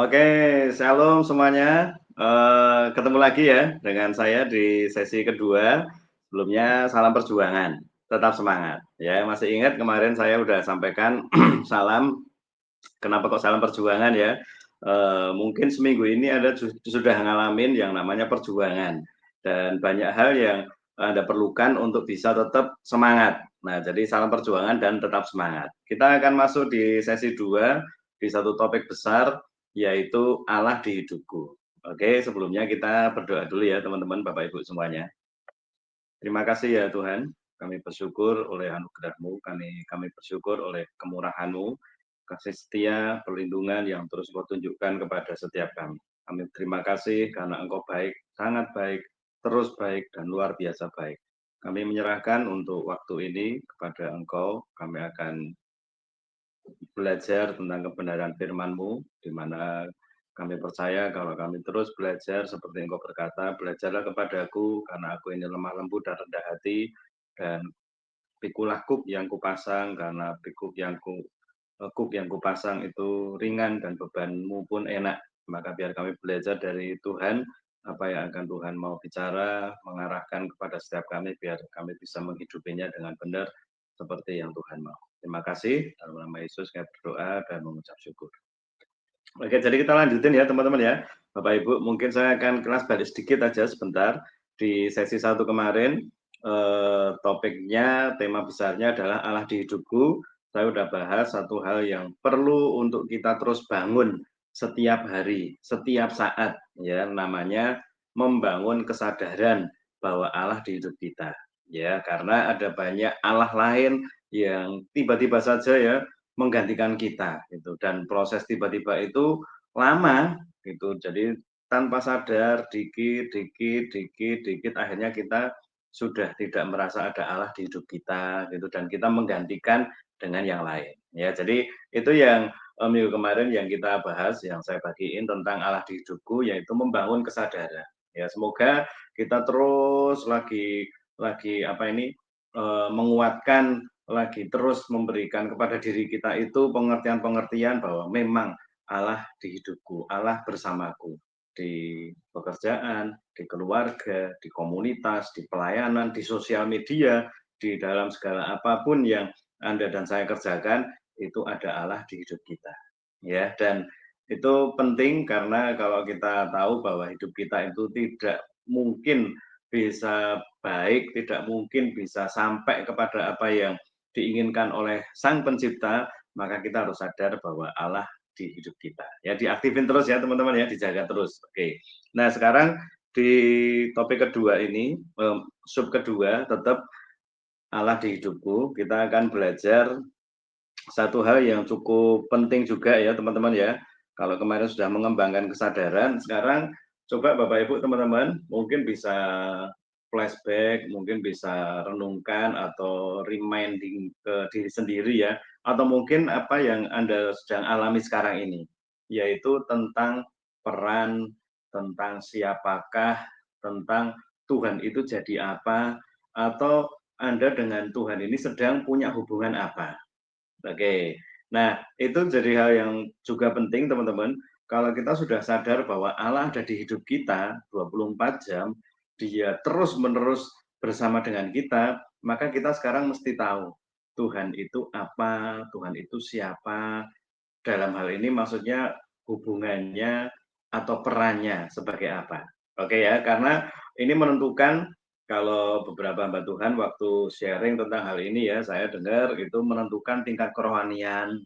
Oke, shalom semuanya. Ketemu lagi ya dengan saya di sesi kedua. Sebelumnya salam perjuangan, tetap semangat. Ya, masih ingat kemarin saya udah sampaikan salam. Kenapa kok salam perjuangan ya? Mungkin seminggu ini Anda sudah ngalamin yang namanya perjuangan dan banyak hal yang Anda perlukan untuk bisa tetap semangat. Nah, jadi salam perjuangan dan tetap semangat. Kita akan masuk di sesi 2 di satu topik besar yaitu Allah di hidupku. Oke, sebelumnya kita berdoa dulu ya teman-teman, Bapak Ibu semuanya. Terima kasih ya Tuhan, kami bersyukur oleh anugerah-Mu, kami bersyukur oleh kemurahan-Mu, kasih setia, perlindungan yang terus Kau tunjukkan kepada setiap kami. Kami terima kasih karena Engkau baik, sangat baik, terus baik, dan luar biasa baik. Kami menyerahkan untuk waktu ini kepada Engkau, kami akan belajar tentang kebenaran firman-Mu, di mana kami percaya kalau kami terus belajar seperti Engkau berkata, belajarlah kepadaku karena aku ini lemah lembut dan rendah hati, dan pikulah kuk yang kupasang karena kuk yang kupasang itu ringan dan bebanmu pun enak. Maka biar kami belajar dari Tuhan, apa yang akan Tuhan mau bicara, mengarahkan kepada setiap kami, biar kami bisa menghidupinya dengan benar seperti yang Tuhan mau. Terima kasih, dalam nama Yesus kami berdoa dan mengucap syukur. Oke, jadi kita lanjutin ya teman-teman ya. Bapak Ibu, mungkin saya akan kelas balik sedikit aja sebentar. Di sesi 1 kemarin, topiknya, tema besarnya adalah Allah di hidupku. Saya udah bahas satu hal yang perlu untuk kita terus bangun setiap hari, setiap saat, ya, namanya membangun kesadaran bahwa Allah di hidup kita. Ya, karena ada banyak Allah lain yang tiba-tiba saja ya menggantikan kita gitu, dan proses tiba-tiba itu lama gitu. Jadi tanpa sadar dikit dikit akhirnya kita sudah tidak merasa ada Allah di hidup kita gitu, dan kita menggantikan dengan yang lain ya. Jadi itu yang minggu kemarin yang kita bahas, yang saya bagiin tentang Allah di hidupku, yaitu membangun kesadaran ya. Semoga kita terus lagi apa ini menguatkan lagi, terus memberikan kepada diri kita itu pengertian-pengertian bahwa memang Allah di hidupku, Allah bersamaku di pekerjaan, di keluarga, di komunitas, di pelayanan, di sosial media, di dalam segala apapun yang Anda dan saya kerjakan, itu ada Allah di hidup kita. Ya, dan itu penting karena kalau kita tahu bahwa hidup kita itu tidak mungkin bisa baik, tidak mungkin bisa sampai kepada apa yang diinginkan oleh Sang Pencipta, maka kita harus sadar bahwa Allah di hidup kita. Ya, diaktifin terus ya teman-teman ya, dijaga terus. Oke. Nah, sekarang di topik kedua ini, sub kedua, tetap Allah di hidupku, kita akan belajar satu hal yang cukup penting juga ya teman-teman ya. Kalau kemarin sudah mengembangkan kesadaran, sekarang coba Bapak Ibu teman-teman mungkin bisa flashback, mungkin bisa renungkan atau reminding ke diri sendiri ya, atau mungkin apa yang Anda sedang alami sekarang ini, yaitu tentang peran, tentang siapakah, tentang Tuhan itu jadi apa, atau Anda dengan Tuhan ini sedang punya hubungan apa. Oke. Nah, itu jadi hal yang juga penting teman-teman. Kalau kita sudah sadar bahwa Allah ada di hidup kita 24 jam, Dia terus-menerus bersama dengan kita, maka kita sekarang mesti tahu Tuhan itu apa, Tuhan itu siapa. Dalam hal ini maksudnya hubungannya atau perannya sebagai apa. Oke ya, karena ini menentukan. Kalau beberapa hamba Tuhan waktu sharing tentang hal ini ya, saya dengar itu menentukan tingkat kerohanian,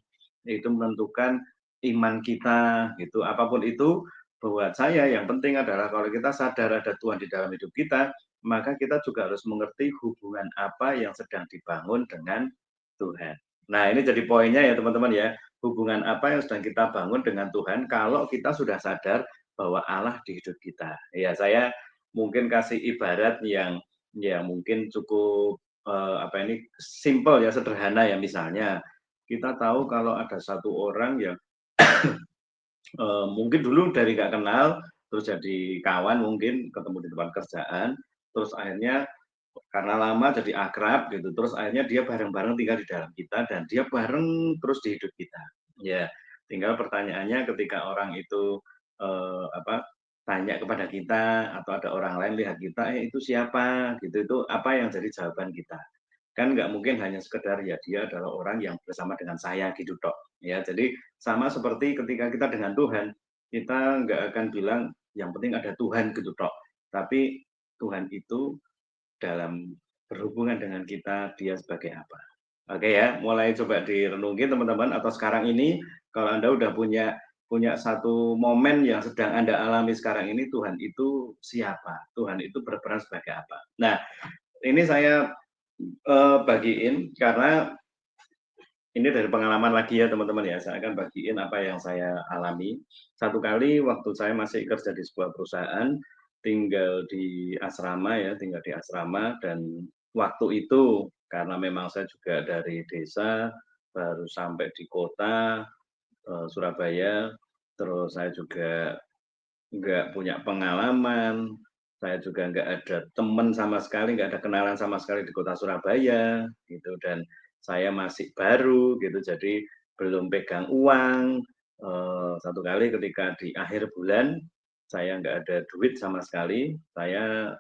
itu menentukan iman kita gitu. Apapun itu, buat saya yang penting adalah kalau kita sadar ada Tuhan di dalam hidup kita, maka kita juga harus mengerti hubungan apa yang sedang dibangun dengan Tuhan. Nah, ini jadi poinnya ya teman-teman ya. Hubungan apa yang sedang kita bangun dengan Tuhan kalau kita sudah sadar bahwa Allah di hidup kita. Ya, saya mungkin kasih ibarat yang mungkin cukup apa ini simple ya, sederhana ya. Misalnya kita tahu kalau ada satu orang yang mungkin dulu dari nggak kenal terus jadi kawan, mungkin ketemu di tempat kerjaan, terus akhirnya karena lama jadi akrab gitu, terus akhirnya dia bareng-bareng tinggal di dalam kita dan dia bareng terus di hidup kita. Ya, Tinggal pertanyaannya ketika orang itu, tanya kepada kita atau ada orang lain lihat kita, "Eh, itu siapa?" Gitu, itu apa yang jadi jawaban kita. Kan nggak mungkin hanya sekedar, ya dia adalah orang yang bersama dengan saya gitu tok, ya. Jadi sama seperti ketika kita dengan Tuhan, kita nggak akan bilang, "Yang penting ada Tuhan," gitu tok. Tapi Tuhan itu dalam berhubungan dengan kita, dia sebagai apa. Oke ya, mulai coba direnungin teman-teman atau sekarang ini kalau Anda udah punya punya satu momen yang sedang Anda alami sekarang ini, Tuhan itu siapa? Tuhan itu berperan sebagai apa? Nah, ini saya, bagiin karena ini dari pengalaman lagi ya teman-teman ya, saya akan bagiin apa yang saya alami. Satu kali waktu saya masih kerja di sebuah perusahaan, tinggal di asrama ya, tinggal di asrama dan waktu itu karena memang saya juga dari desa, baru sampai di kota, Surabaya, terus saya juga nggak punya pengalaman, saya juga nggak ada teman sama sekali, nggak ada kenalan sama sekali di kota Surabaya, gitu, dan saya masih baru gitu, jadi belum pegang uang. Satu kali ketika di akhir bulan, saya nggak ada duit sama sekali, saya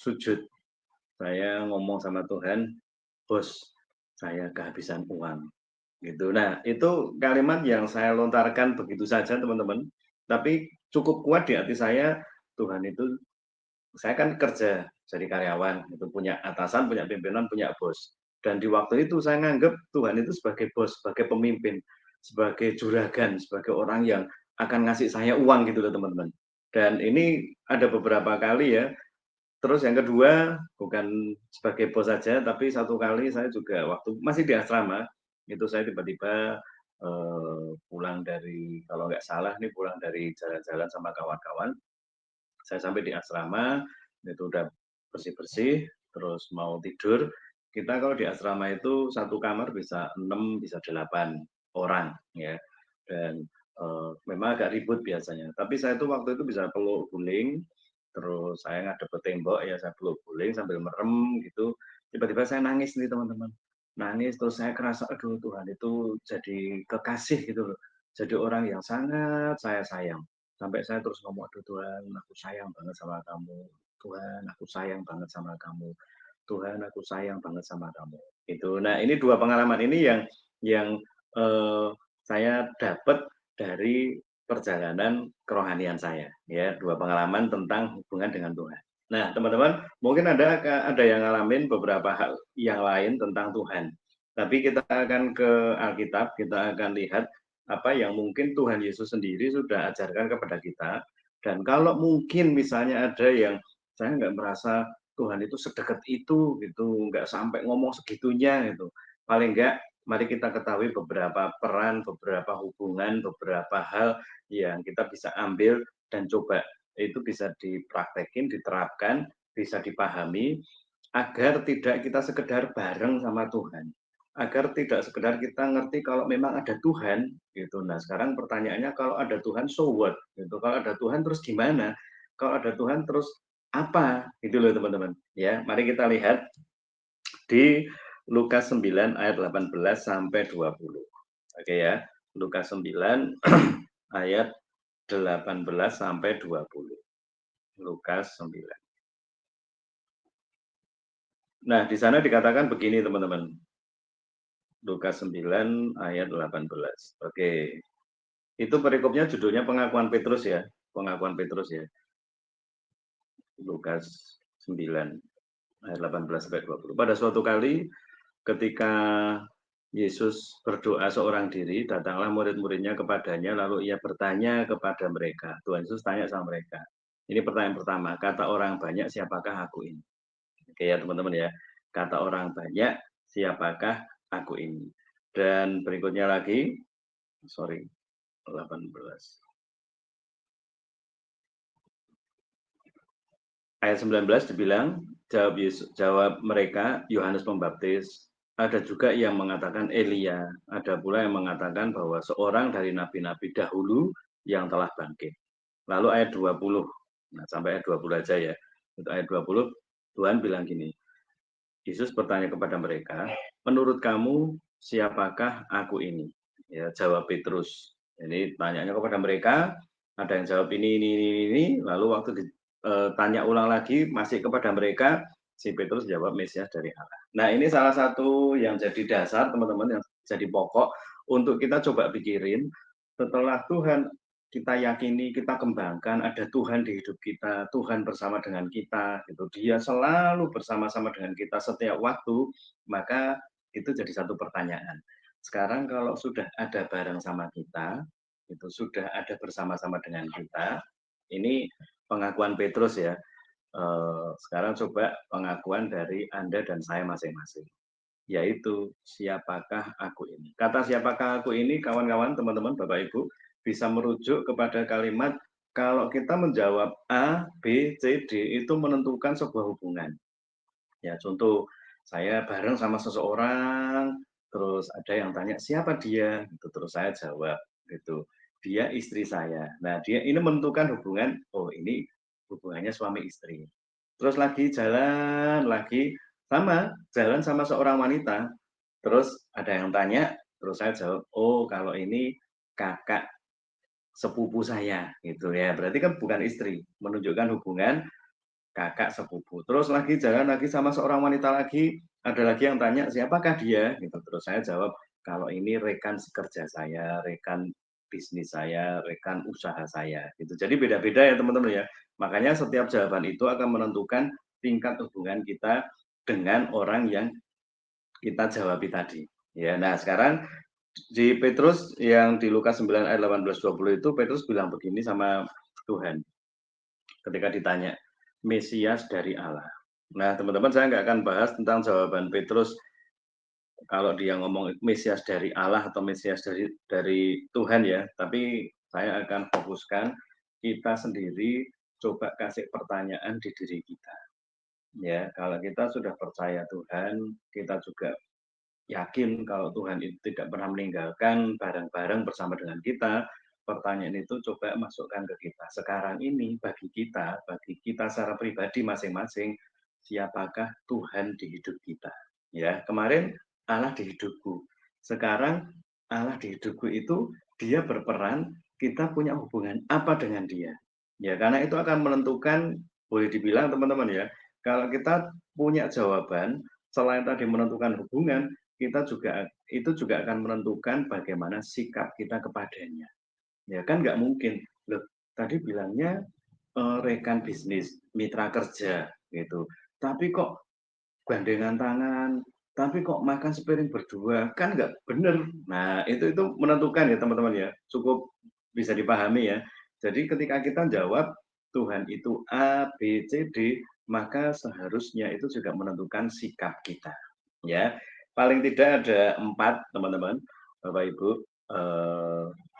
sujud, saya ngomong sama Tuhan, "Bos, saya kehabisan uang." Gitu. Nah, itu kalimat yang saya lontarkan begitu saja teman-teman, tapi cukup kuat di hati saya, Tuhan itu saya kan kerja jadi karyawan, itu punya atasan, punya pimpinan, punya bos. Dan di waktu itu saya nganggep Tuhan itu sebagai bos, sebagai pemimpin, sebagai juragan, sebagai orang yang akan ngasih saya uang gitu loh teman-teman. Dan ini ada beberapa kali ya. Terus yang kedua, bukan sebagai bos saja, tapi satu kali saya juga waktu masih di asrama, itu saya tiba-tiba, pulang dari kalau nggak salah nih pulang dari jalan-jalan sama kawan-kawan, saya sampai di asrama, itu udah bersih-bersih, terus mau tidur. Kita kalau di asrama itu satu kamar bisa 6, bisa 8 orang ya, dan, memang agak ribut biasanya. Tapi saya tuh waktu itu bisa peluk guling, terus saya ngadep ke tembok ya, saya peluk guling sambil merem gitu, tiba-tiba saya nangis nih teman-teman. Nangis terus saya kerasa, aduh Tuhan itu jadi kekasih gitu loh, jadi orang yang sangat saya sayang. Sampai saya terus ngomong, "Aduh Tuhan, aku sayang banget sama kamu. Tuhan, aku sayang banget sama kamu. Tuhan, aku sayang banget sama kamu." Itu. Nah, ini 2 pengalaman ini yang, eee, saya dapat dari perjalanan kerohanian saya, ya, 2 pengalaman tentang hubungan dengan Tuhan. Nah, teman-teman, mungkin ada yang ngalamin beberapa hal yang lain tentang Tuhan. Tapi kita akan ke Alkitab, kita akan lihat apa yang mungkin Tuhan Yesus sendiri sudah ajarkan kepada kita. Dan kalau mungkin misalnya ada yang saya nggak merasa Tuhan itu sedekat itu gitu, nggak sampai ngomong segitunya gitu. Paling nggak mari kita ketahui beberapa peran, beberapa hubungan, beberapa hal yang kita bisa ambil dan coba itu bisa dipraktekin, diterapkan, bisa dipahami agar tidak kita sekedar bareng sama Tuhan, agar tidak sekedar kita ngerti kalau memang ada Tuhan gitu. Nah, sekarang pertanyaannya kalau ada Tuhan so what gitu. Kalau ada Tuhan terus gimana? Kalau ada Tuhan terus apa? Gitu loh teman-teman. Ya, mari kita lihat di Lukas 9 ayat 18 sampai 20. Oke ya. Lukas 9 ayat 18 sampai 20. Lukas 9. Nah, di sana dikatakan begini teman-teman. Lukas 9 ayat 18. Oke. Itu perikopnya judulnya pengakuan Petrus ya. Pengakuan Petrus ya. Lukas 9 ayat 18 sampai 20. Pada suatu kali ketika Yesus berdoa seorang diri, datanglah murid-muridnya kepadanya, lalu ia bertanya kepada mereka. Tuhan Yesus tanya sama mereka. Ini pertanyaan pertama, kata orang banyak, siapakah aku ini? Oke ya teman-teman ya, kata orang banyak, siapakah aku ini? Dan berikutnya lagi, sorry, 18. Ayat 19 dibilang, jawab mereka, Yohanes Pembaptis. Ada juga yang mengatakan Elia, ada pula yang mengatakan bahwa seorang dari nabi-nabi dahulu yang telah bangkit. Lalu ayat 20, nah sampai ayat 20 aja ya. Untuk ayat 20, Tuhan bilang gini, Yesus bertanya kepada mereka, menurut kamu siapakah aku ini? Ya, jawab Petrus. Jadi tanyanya kepada mereka, ada yang jawab ini, lalu waktu ditanya ulang lagi masih kepada mereka, si Petrus jawab Mesias dari Allah. Nah, ini salah satu yang jadi dasar teman-teman, yang jadi pokok untuk kita coba pikirin, setelah Tuhan kita yakini, kita kembangkan, ada Tuhan di hidup kita, Tuhan bersama dengan kita, gitu. Dia selalu bersama-sama dengan kita setiap waktu, maka itu jadi satu pertanyaan. Sekarang kalau sudah ada bareng sama kita, itu sudah ada bersama-sama dengan kita, ini pengakuan Petrus ya. Sekarang coba pengakuan dari Anda dan saya masing-masing, yaitu siapakah aku ini. Kata siapakah aku ini, kawan-kawan, teman-teman, Bapak Ibu, bisa merujuk kepada kalimat kalau kita menjawab A, B, C, D itu menentukan sebuah hubungan. Ya, contoh saya bareng sama seseorang, terus ada yang tanya siapa dia, gitu, terus saya jawab, gitu. Dia istri saya. Nah, dia ini menentukan hubungan, oh ini hubungannya suami istri. Terus lagi jalan lagi sama, jalan sama seorang wanita, terus ada yang tanya, terus saya jawab, oh kalau ini kakak sepupu saya, gitu ya. Berarti kan bukan istri, menunjukkan hubungan kakak sepupu. Terus lagi jalan lagi sama seorang wanita lagi, ada lagi yang tanya siapakah dia? Gitu. Terus saya jawab kalau ini rekan sekerja saya, rekan bisnis saya, rekan usaha saya. Gitu. Jadi beda-beda ya teman-teman ya. Makanya setiap jawaban itu akan menentukan tingkat hubungan kita dengan orang yang kita jawabi tadi. Ya, nah sekarang di Petrus yang di Lukas 9 ayat 18-20 itu Petrus bilang begini sama Tuhan ketika ditanya, Mesias dari Allah. Nah, teman-teman, saya nggak akan bahas tentang jawaban Petrus kalau dia ngomong Mesias dari Allah atau Mesias dari Tuhan ya, tapi saya akan fokuskan kita sendiri coba kasih pertanyaan di diri kita. Ya, kalau kita sudah percaya Tuhan, kita juga yakin kalau Tuhan itu tidak pernah meninggalkan bareng-bareng bersama dengan kita, pertanyaan itu coba masukkan ke kita. Sekarang ini bagi kita secara pribadi masing-masing, siapakah Tuhan di hidup kita? Ya, kemarin Allah di hidupku. Sekarang Allah di hidupku itu dia berperan, kita punya hubungan apa dengan dia? Ya, karena itu akan menentukan, boleh dibilang teman-teman ya, kalau kita punya jawaban, selain tadi menentukan hubungan, kita juga itu juga akan menentukan bagaimana sikap kita kepadanya. Ya kan nggak mungkin, loh tadi bilangnya rekan bisnis, mitra kerja gitu. Tapi kok gandengan tangan, tapi kok makan sepiring berdua, kan nggak bener. Nah itu menentukan ya teman-teman ya, cukup bisa dipahami ya. Jadi ketika kita jawab Tuhan itu A, B, C, D, maka seharusnya itu juga menentukan sikap kita. Ya, paling tidak ada 4 teman-teman, Bapak Ibu,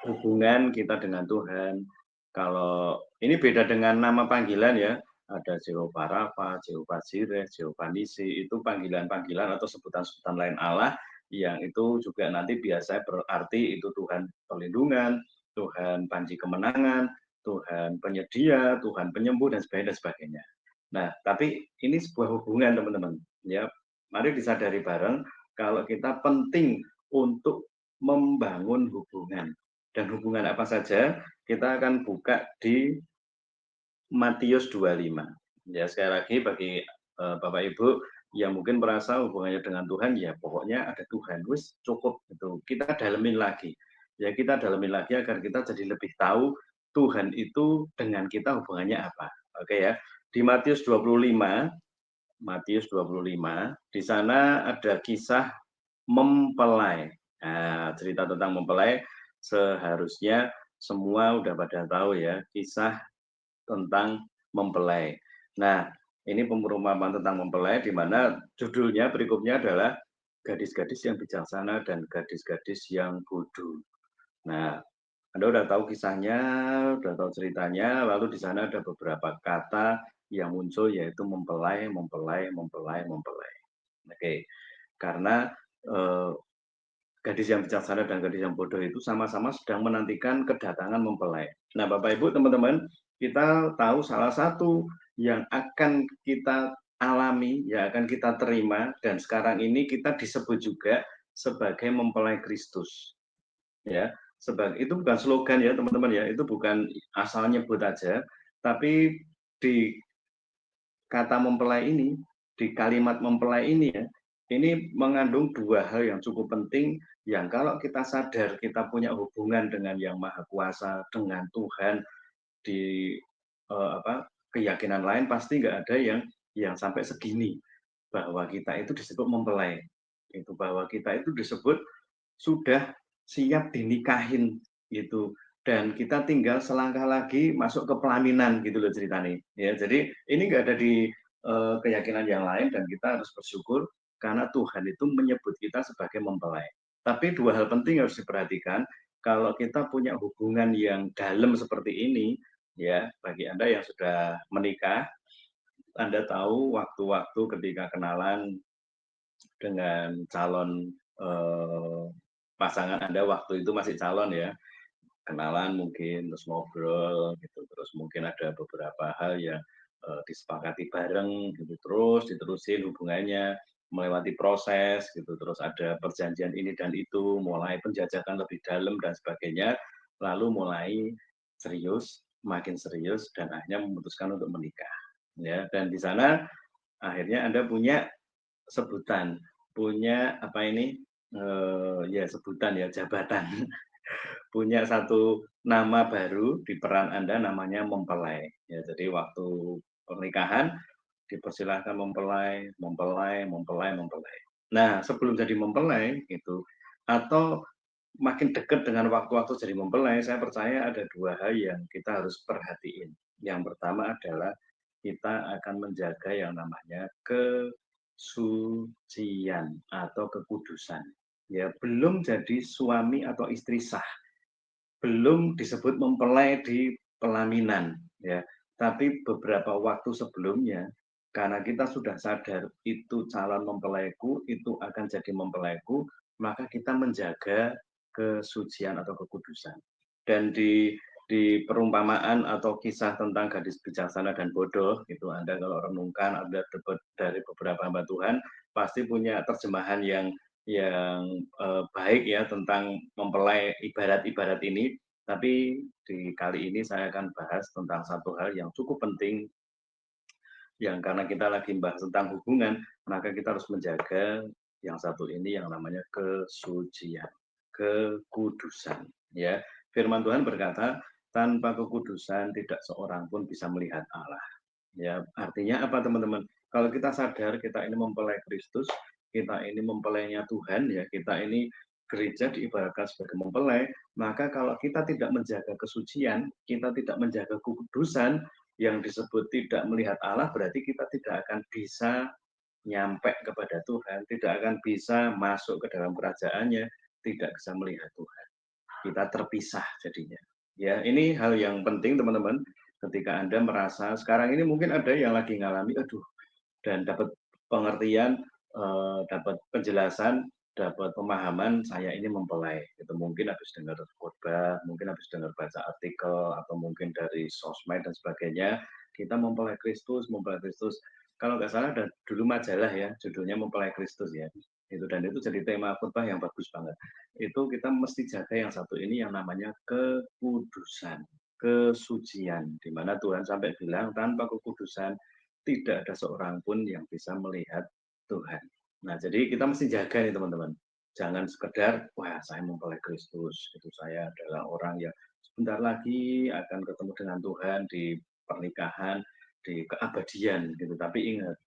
hubungan kita dengan Tuhan. Kalau ini beda dengan nama panggilan ya, ada Jehovah Rafa, Jehovah Jireh, Jehovah Nisi, itu panggilan-panggilan atau sebutan-sebutan lain Allah yang itu juga nanti biasa berarti itu Tuhan perlindungan, Tuhan panji kemenangan, Tuhan penyedia, Tuhan penyembuh dan sebagainya dan sebagainya. Nah, tapi ini sebuah hubungan teman-teman, ya. Mari disadari bareng kalau kita penting untuk membangun hubungan. Dan hubungan apa saja? Kita akan buka di Matius 25. Ya, sekali lagi bagi Bapak Ibu yang mungkin merasa hubungannya dengan Tuhan, ya pokoknya ada Tuhan, wis cukup itu. Kita dalemin lagi. Ya, kita dalemin lagi agar kita jadi lebih tahu Tuhan itu dengan kita hubungannya apa. Oke ya. Di Matius 25, di sana ada kisah mempelai. Nah, cerita tentang mempelai seharusnya semua udah pada tahu ya, kisah tentang mempelai. Nah, ini perumpamaan tentang mempelai di mana judulnya berikutnya adalah gadis-gadis yang bijaksana dan gadis-gadis yang bodoh. Nah, Anda udah tahu kisahnya, udah tahu ceritanya, lalu di sana ada beberapa kata yang muncul yaitu mempelai, mempelai, mempelai, mempelai. Oke, karena eh, gadis yang bijaksana dan gadis yang bodoh itu sama-sama sedang menantikan kedatangan mempelai. Nah, Bapak Ibu, teman-teman, kita tahu salah satu yang akan kita alami, yang akan kita terima, dan sekarang ini kita disebut juga sebagai mempelai Kristus. Ya, itu bukan slogan ya teman-teman ya, itu bukan asal nyebut aja, tapi di kata mempelai ini, di kalimat mempelai ini ya, ini mengandung dua hal yang cukup penting yang kalau kita sadar kita punya hubungan dengan Yang Maha Kuasa, dengan Tuhan di keyakinan lain pasti nggak ada yang sampai segini bahwa kita itu disebut mempelai. Itu bahwa kita itu disebut sudah siap dinikahin gitu dan kita tinggal selangkah lagi masuk ke pelaminan gitu loh ceritanya ya. Jadi ini nggak ada di keyakinan yang lain dan kita harus bersyukur karena Tuhan itu menyebut kita sebagai mempelai. Tapi dua hal penting harus diperhatikan kalau kita punya hubungan yang dalam seperti ini ya, bagi Anda yang sudah menikah, Anda tahu waktu-waktu ketika kenalan dengan calon pasangan Anda waktu itu masih calon ya, kenalan mungkin, terus ngobrol gitu, terus mungkin ada beberapa hal yang disepakati bareng gitu, terus diterusin hubungannya, melewati proses gitu, terus ada perjanjian ini dan itu, mulai penjajakan lebih dalam dan sebagainya, lalu mulai serius, makin serius dan akhirnya memutuskan untuk menikah. Ya, dan di sana akhirnya Anda punya sebutan, punya apa ini, ya sebutan ya, jabatan. Punya satu nama baru di peran Anda namanya mempelai. Ya, jadi waktu pernikahan dipersilahkan mempelai, mempelai, mempelai, mempelai. Nah, sebelum jadi mempelai itu atau makin dekat dengan waktu-waktu jadi mempelai, saya percaya ada dua hal yang kita harus perhatiin. Yang pertama adalah kita akan menjaga yang namanya kesucian atau kekudusan. Ya, belum jadi suami atau istri sah, belum disebut mempelai di pelaminan ya, tapi beberapa waktu sebelumnya karena kita sudah sadar itu calon mempelaiku, itu akan jadi mempelaiku, maka kita menjaga kesucian atau kekudusan. Dan di perumpamaan atau kisah tentang gadis bijaksana dan bodoh, itu Anda kalau renungkan ada dari beberapa hamba Tuhan pasti punya terjemahan yang baik ya tentang mempelai ibarat-ibarat ini. Tapi di kali ini saya akan bahas tentang satu hal yang cukup penting yang karena kita lagi bahas tentang hubungan, maka kita harus menjaga yang satu ini yang namanya kesucian, kekudusan. Ya, Firman Tuhan berkata, tanpa kekudusan tidak seorang pun bisa melihat Allah. Ya, artinya apa teman-teman? Kalau kita sadar kita ini mempelai Kristus, kita ini mempelainya Tuhan ya, kita ini gereja diibaratkan sebagai mempelai, maka kalau kita tidak menjaga kesucian, kita tidak menjaga kekudusan yang disebut tidak melihat Allah, berarti kita tidak akan bisa nyampe kepada Tuhan, tidak akan bisa masuk ke dalam kerajaannya, tidak bisa melihat Tuhan. Kita terpisah jadinya. Ya, ini hal yang penting teman-teman. Ketika Anda merasa sekarang ini mungkin ada yang lagi ngalami, aduh, dan dapat pengertian, dapat penjelasan, dapat pemahaman saya ini mempelai. Itu mungkin habis dengar khotbah, mungkin habis dengar baca artikel atau mungkin dari sosmed dan sebagainya. Kita mempelai Kristus, mempelai Kristus. Kalau nggak salah ada dulu majalah ya, judulnya Mempelai Kristus ya. Itu dan itu jadi tema khotbah yang bagus banget. Itu kita mesti jaga yang satu ini yang namanya kekudusan, kesucian, di mana Tuhan sampai bilang tanpa kekudusan tidak ada seorang pun yang bisa melihat Tuhan. Nah, jadi kita mesti jaga nih teman-teman. Jangan sekedar, wah saya mempelai Kristus, itu saya adalah orang yang sebentar lagi akan ketemu dengan Tuhan di pernikahan, di keabadian gitu. Tapi ingat,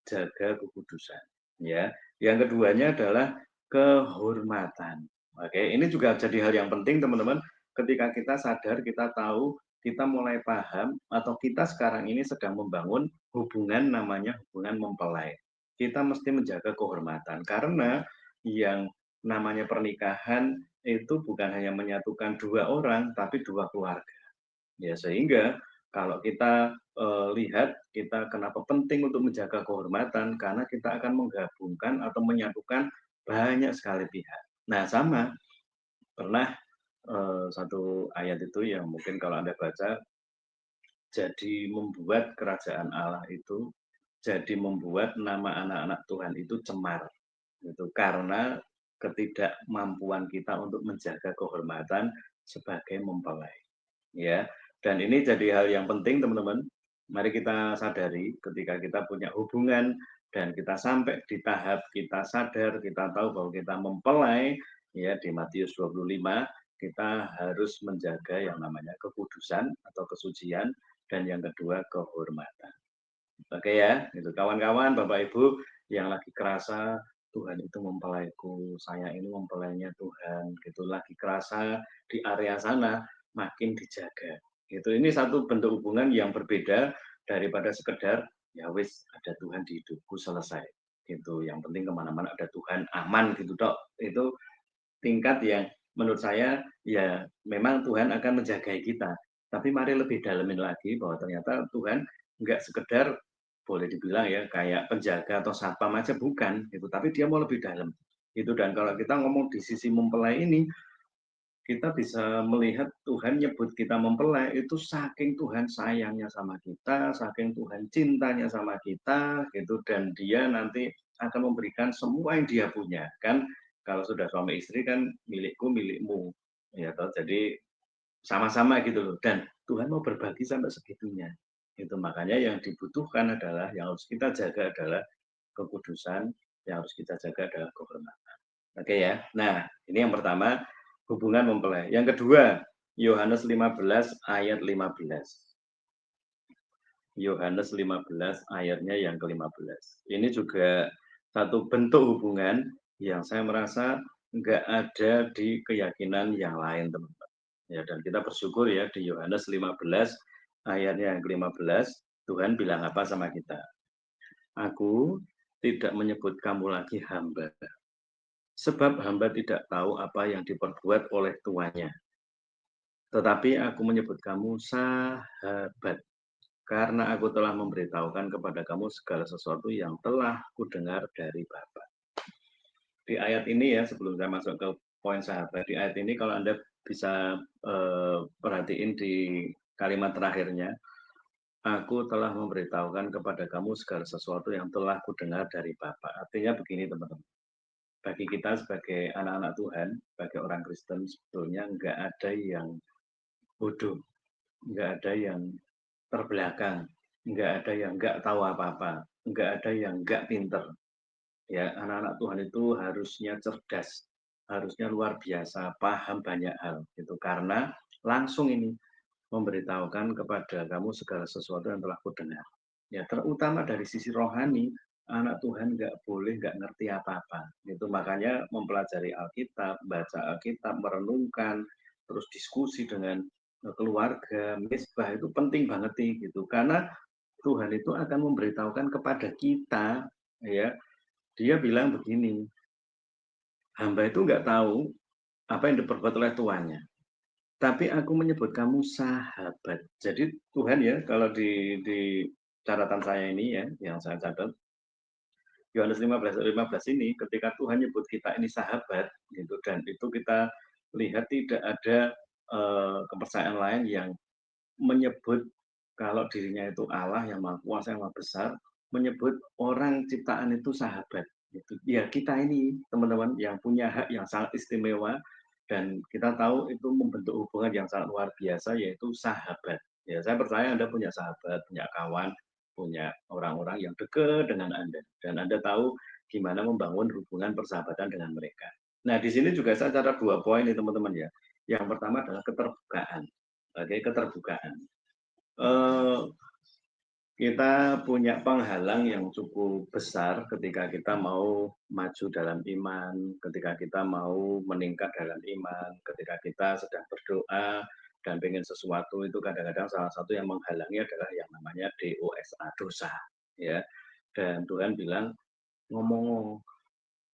jaga kekudusan. Ya, yang keduanya adalah kehormatan. Oke, ini juga jadi hal yang penting teman-teman. Ketika kita sadar, kita tahu, kita mulai paham, atau kita sekarang ini sedang membangun hubungan namanya hubungan mempelai. Kita mesti menjaga kehormatan karena yang namanya pernikahan itu bukan hanya menyatukan dua orang, tapi dua keluarga. Ya, sehingga kalau kita lihat kita kenapa penting untuk menjaga kehormatan karena kita akan menggabungkan atau menyatukan banyak sekali pihak. Nah, sama pernah satu ayat itu yang mungkin kalau Anda baca jadi membuat kerajaan Allah itu jadi membuat nama anak-anak Tuhan itu cemar gitu karena ketidakmampuan kita untuk menjaga kehormatan sebagai mempelai. Ya, dan ini jadi hal yang penting teman-teman. Mari kita sadari ketika kita punya hubungan dan kita sampai di tahap kita sadar, kita tahu bahwa kita mempelai, ya di Matius 25, kita harus menjaga yang namanya kekudusan atau kesucian, dan yang kedua kehormatan. Oke ya, itu kawan-kawan, Bapak Ibu yang lagi kerasa Tuhan itu mempelaiku, saya ini mempelainya Tuhan, gitu lagi kerasa di area sana makin dijaga. Gitu. Ini satu bentuk hubungan yang berbeda daripada sekedar ya wis ada Tuhan di hidupku selesai. Gitu. Yang penting kemana-mana ada Tuhan, aman gitu dok. Itu tingkat yang menurut saya ya memang Tuhan akan menjaga kita. Tapi mari lebih dalemin lagi bahwa ternyata Tuhan nggak sekedar boleh dibilang ya kayak penjaga atau satpam aja bukan gitu, tapi dia mau lebih dalam gitu. Dan kalau kita ngomong di sisi mempelai ini, kita bisa melihat Tuhan nyebut kita mempelai itu saking Tuhan sayangnya sama kita, saking Tuhan cintanya sama kita gitu, dan dia nanti akan memberikan semua yang dia punya kan. Kalau sudah suami istri kan milikku milikmu ya toh, jadi sama-sama gitu loh, dan Tuhan mau berbagi sampai segitunya. Itu makanya yang dibutuhkan adalah, yang harus kita jaga adalah kekudusan, yang harus kita jaga adalah kehormatan. Oke ya. Nah, ini yang pertama, hubungan mempelai. Yang kedua, Yohanes 15 ayat 15. Yohanes 15 ayatnya yang ke-15. Ini juga satu bentuk hubungan yang saya merasa nggak ada di keyakinan yang lain, teman-teman. Ya, dan kita bersyukur ya di Yohanes 15 ayatnya yang ke-15, Tuhan bilang apa sama kita? Aku tidak menyebut kamu lagi hamba, sebab hamba tidak tahu apa yang diperbuat oleh tuannya. Tetapi aku menyebut kamu sahabat, karena aku telah memberitahukan kepada kamu segala sesuatu yang telah kudengar dari Bapa. Di ayat ini ya, sebelum saya masuk ke poin sahabat, di ayat ini kalau Anda bisa perhatiin di kalimat terakhirnya, aku telah memberitahukan kepada kamu segala sesuatu yang telah kudengar dari Bapa. Artinya begini teman-teman, bagi kita sebagai anak-anak Tuhan, sebagai orang Kristen, sebetulnya nggak ada yang bodoh, nggak ada yang terbelakang, nggak ada yang nggak tahu apa-apa, nggak ada yang nggak pinter. Ya, anak-anak Tuhan itu harusnya cerdas, harusnya luar biasa, paham banyak hal. Gitu. Karena langsung ini memberitahukan kepada kamu segala sesuatu yang telah kudengar. Ya, terutama dari sisi rohani, anak Tuhan nggak boleh nggak ngerti apa-apa. Itu makanya mempelajari Alkitab, baca Alkitab, merenungkan, terus diskusi dengan keluarga, misbah itu penting banget nih gitu. Karena Tuhan itu akan memberitahukan kepada kita, ya, dia bilang begini, hamba itu nggak tahu apa yang diperbuat oleh tuannya, tapi aku menyebut kamu sahabat. Jadi Tuhan ya, kalau di catatan saya ini ya, yang saya catat, Yohanes 15 ini, ketika Tuhan nyebut kita ini sahabat, gitu, dan itu kita lihat tidak ada kepercayaan lain yang menyebut kalau dirinya itu Allah yang maha kuasa, yang maha besar, menyebut orang ciptaan itu sahabat. Gitu. Ya kita ini teman-teman yang punya hak yang sangat istimewa, dan kita tahu itu membentuk hubungan yang sangat luar biasa, yaitu sahabat. Ya, saya percaya Anda punya sahabat, punya kawan, punya orang-orang yang dekat dengan Anda, dan Anda tahu gimana membangun hubungan persahabatan dengan mereka. Nah, di sini juga saya catat 2 poin nih teman-teman ya. Yang pertama adalah keterbukaan. Oke, keterbukaan. Eh, kita punya penghalang yang cukup besar ketika kita mau maju dalam iman, ketika kita mau meningkat dalam iman, ketika kita sedang berdoa dan pengen sesuatu, itu kadang-kadang salah satu yang menghalangi adalah yang namanya DOSA, dosa. Ya, dan Tuhan bilang ngomong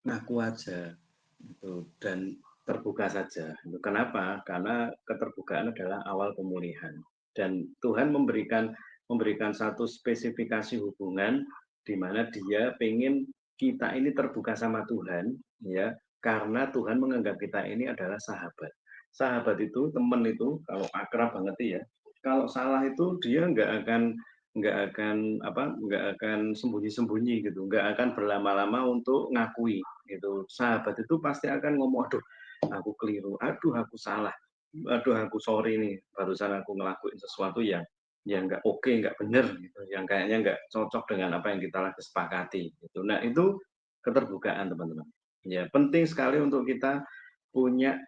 ngaku aja, itu dan terbuka saja. Kenapa? Karena keterbukaan adalah awal pemulihan. Dan Tuhan memberikan satu spesifikasi hubungan di mana Dia pengen kita ini terbuka sama Tuhan, ya, karena Tuhan menganggap kita ini adalah sahabat. Sahabat itu, teman itu, kalau akrab banget ya, kalau salah itu dia nggak akan nggak akan sembunyi-sembunyi gitu, nggak akan berlama-lama untuk ngakui gitu. Sahabat itu pasti akan ngomong, "Aduh, aku keliru, aduh aku salah, aduh aku sorry nih, barusan aku ngelakuin sesuatu yang nggak oke, nggak bener gitu, yang kayaknya nggak cocok dengan apa yang kita lagi sepakati," gitu. Nah, itu keterbukaan, teman-teman. Ya, penting sekali untuk kita punya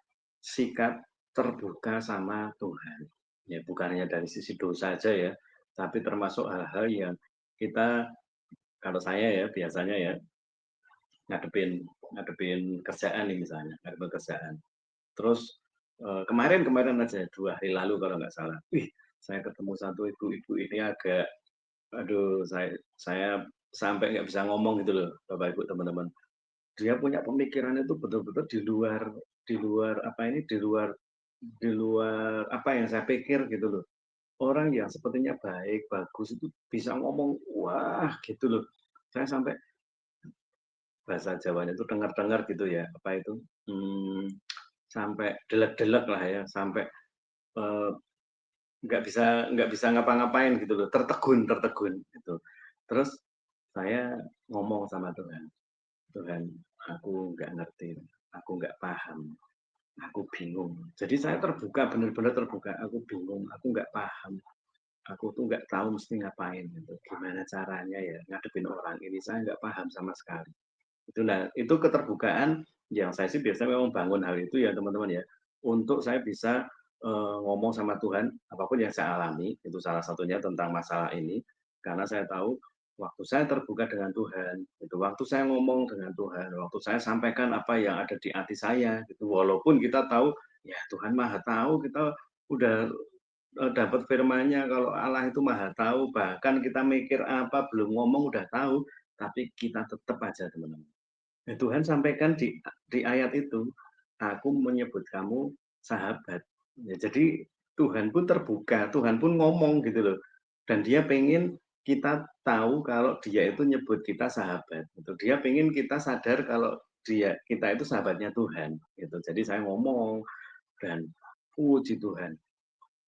sikap terbuka sama Tuhan. Ya, bukan hanya dari sisi dosa aja ya, tapi termasuk hal-hal yang kita kalau saya ya, biasanya ya, ngadepin ngadepin kerjaan nih misalnya, ngadepin kerjaan. Terus, kemarin aja 2 hari lalu kalau nggak salah, wih, saya ketemu satu ibu-ibu ini agak aduh saya sampai nggak bisa ngomong gitu loh, Bapak Ibu, teman-teman. Dia punya pemikiran itu betul-betul di luar apa ini, di luar apa yang saya pikir gitu loh. Orang yang sepertinya baik, bagus itu bisa ngomong, wah gitu loh. Saya sampai bahasa Jawanya itu dengar-dengar gitu ya, apa itu, sampai delek-delek lah ya, sampai, eee, nggak bisa ngapa-ngapain gitu loh, tertegun gitu. Terus saya ngomong sama Tuhan, "Tuhan, aku nggak ngerti, aku nggak paham, aku bingung." Jadi saya terbuka, benar-benar terbuka, "Aku bingung, aku nggak paham, aku tuh nggak tahu mesti ngapain gitu, gimana caranya ya ngadepin orang ini, saya nggak paham sama sekali." Itu nah, itu keterbukaan yang saya sih biasanya memang bangun hal itu ya teman-teman ya, untuk saya bisa, ngomong sama Tuhan apapun yang saya alami, itu salah satunya tentang masalah ini, karena saya tahu waktu saya terbuka dengan Tuhan, itu waktu saya ngomong dengan Tuhan, waktu saya sampaikan apa yang ada di hati saya gitu, walaupun kita tahu, ya Tuhan Maha Tahu, kita udah, dapat firman-Nya kalau Allah itu Maha Tahu, bahkan kita mikir apa belum ngomong udah tahu, tapi kita tetap aja teman-teman. Nah, Tuhan sampaikan di ayat itu, "Aku menyebut kamu sahabat." Ya, jadi Tuhan pun terbuka, Tuhan pun ngomong gitu loh. Dan Dia pengen kita tahu kalau Dia itu nyebut kita sahabat, gitu. Dia pengen kita sadar kalau kita itu sahabatnya Tuhan, gitu. Jadi saya ngomong dan puji Tuhan,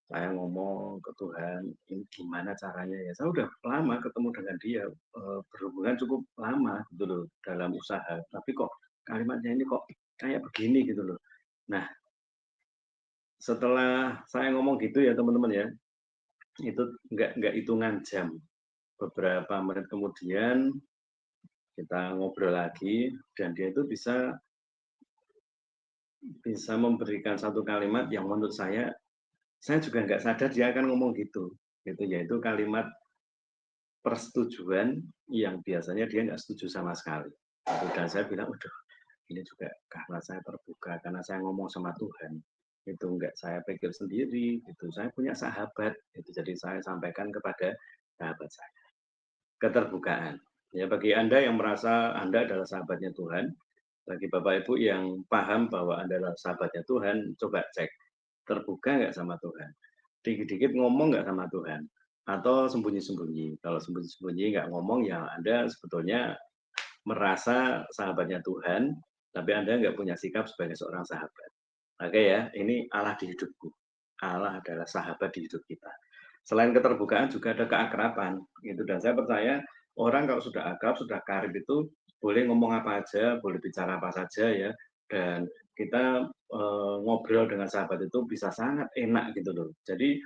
saya ngomong ke Tuhan, ini gimana caranya ya? Saya udah lama ketemu dengan dia, berhubungan cukup lama gitu loh dalam usaha, tapi kok kalimatnya ini kok kayak begini gitu loh. Nah, setelah saya ngomong gitu ya teman-teman ya, itu nggak hitungan jam, beberapa menit kemudian kita ngobrol lagi dan dia itu bisa bisa memberikan satu kalimat yang menurut saya juga nggak sadar dia akan ngomong gitu, yaitu kalimat persetujuan yang biasanya dia nggak setuju sama sekali. Gitu. Dan saya bilang, "Waduh, ini juga karena saya terbuka, karena saya ngomong sama Tuhan. Itu nggak saya pikir sendiri, gitu. Saya punya sahabat, itu jadi saya sampaikan kepada sahabat saya. Keterbukaan. Ya, bagi Anda yang merasa Anda adalah sahabatnya Tuhan, bagi Bapak Ibu yang paham bahwa Anda adalah sahabatnya Tuhan, coba cek, terbuka nggak sama Tuhan? Dikit-dikit ngomong nggak sama Tuhan? Atau sembunyi-sembunyi? Kalau sembunyi-sembunyi nggak ngomong, ya Anda sebetulnya merasa sahabatnya Tuhan, tapi Anda nggak punya sikap sebagai seorang sahabat. Oke ya, ini Allah di hidupku. Allah adalah sahabat di hidup kita. Selain keterbukaan juga ada keakraban, gitu. Dan saya percaya orang kalau sudah akrab, sudah karib itu boleh ngomong apa aja, boleh bicara apa saja ya. Dan kita ngobrol dengan sahabat itu bisa sangat enak gitu loh. Jadi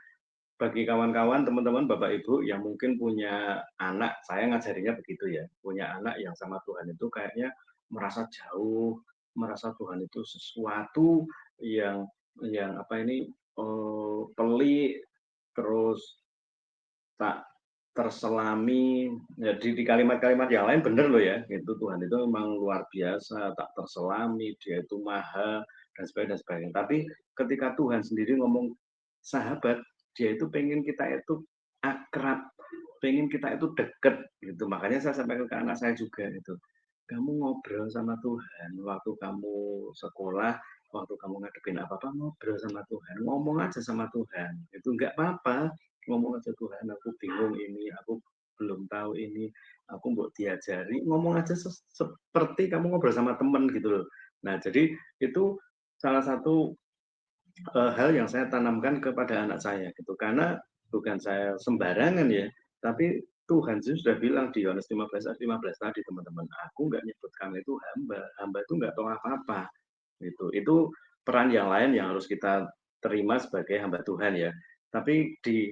bagi kawan-kawan, teman-teman, Bapak Ibu yang mungkin punya anak, saya ngajarinya begitu ya, punya anak yang sama Tuhan itu kayaknya merasa jauh, merasa Tuhan itu sesuatu yang apa ini, pelik, terus tak terselami, ya di kalimat-kalimat yang lain bener loh ya, itu Tuhan itu memang luar biasa, tak terselami, Dia itu maha, dan sebagainya. Tapi ketika Tuhan sendiri ngomong sahabat, Dia itu pengen kita itu akrab, pengen kita itu deket gitu. Makanya saya sampaikan ke anak saya juga itu, "Kamu ngobrol sama Tuhan, waktu kamu sekolah, waktu kamu ngadepin apa-apa, ngobrol sama Tuhan, ngomong aja sama Tuhan, itu nggak apa-apa, ngomong aja, Tuhan aku bingung ini, aku belum tahu ini, aku mau diajari, ngomong aja seperti kamu ngobrol sama temen gitu loh. Nah, jadi itu salah satu hal yang saya tanamkan kepada anak saya gitu, karena bukan saya sembarangan ya, Tapi Tuhan sih sudah bilang di Yohanes 15 ayat 15 tadi teman-teman, aku nggak nyebut kamu itu hamba, hamba itu nggak tahu apa-apa. Itu peran yang lain yang harus kita terima sebagai hamba Tuhan ya. Tapi di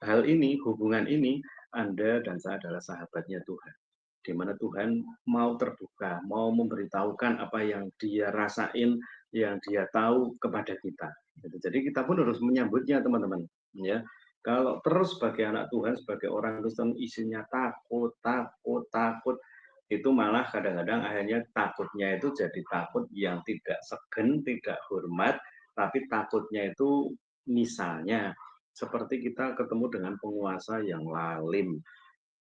hal ini, hubungan ini, Anda dan saya adalah sahabatnya Tuhan. Di mana Tuhan mau terbuka, mau memberitahukan apa yang dia rasain, yang dia tahu kepada kita. Jadi kita pun harus menyambutnya teman-teman. Ya, kalau terus sebagai anak Tuhan, sebagai orang Kristen isinya takut, takut, takut, itu malah kadang-kadang akhirnya takutnya itu jadi takut yang tidak segen, tidak hormat, tapi takutnya itu misalnya seperti kita ketemu dengan penguasa yang lalim,